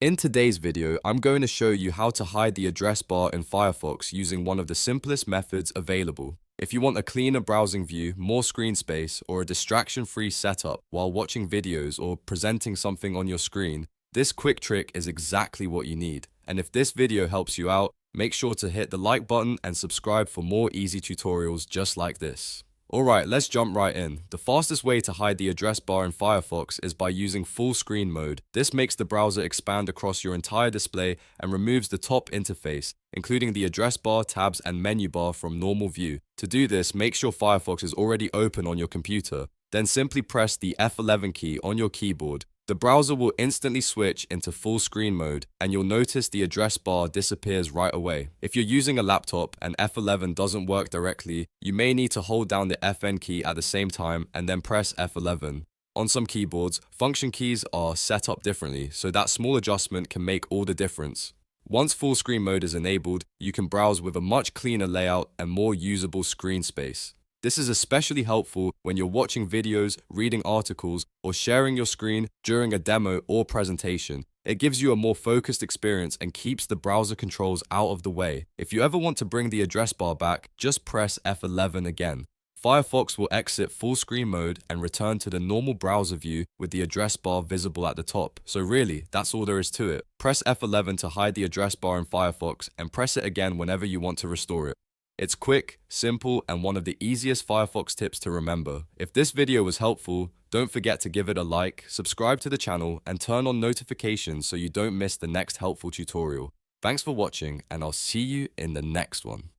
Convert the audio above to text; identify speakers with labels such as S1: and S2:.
S1: In today's video, I'm going to show you how to hide the address bar in Firefox using one of the simplest methods available. If you want a cleaner browsing view, more screen space, or a distraction-free setup while watching videos or presenting something on your screen, this quick trick is exactly what you need. And if this video helps you out, make sure to hit the like button and subscribe for more easy tutorials just like this. Alright, let's jump right in. The fastest way to hide the address bar in Firefox is by using full screen mode. This makes the browser expand across your entire display and removes the top interface, including the address bar, tabs, and menu bar from normal view. To do this, make sure Firefox is already open on your computer. Then simply press the F11 key on your keyboard. The browser will instantly switch into full screen mode, and you'll notice the address bar disappears right away. If you're using a laptop and F11 doesn't work directly, you may need to hold down the Fn key at the same time and then press F11. On some keyboards, function keys are set up differently, so that small adjustment can make all the difference. Once full screen mode is enabled, you can browse with a much cleaner layout and more usable screen space. This is especially helpful when you're watching videos, reading articles, or sharing your screen during a demo or presentation. It gives you a more focused experience and keeps the browser controls out of the way. If you ever want to bring the address bar back, just press F11 again. Firefox will exit full screen mode and return to the normal browser view with the address bar visible at the top. So really, that's all there is to it. Press F11 to hide the address bar in Firefox and press it again whenever you want to restore it. It's quick, simple, and one of the easiest Firefox tips to remember. If this video was helpful, don't forget to give it a like, subscribe to the channel, and turn on notifications so you don't miss the next helpful tutorial. Thanks for watching, and I'll see you in the next one.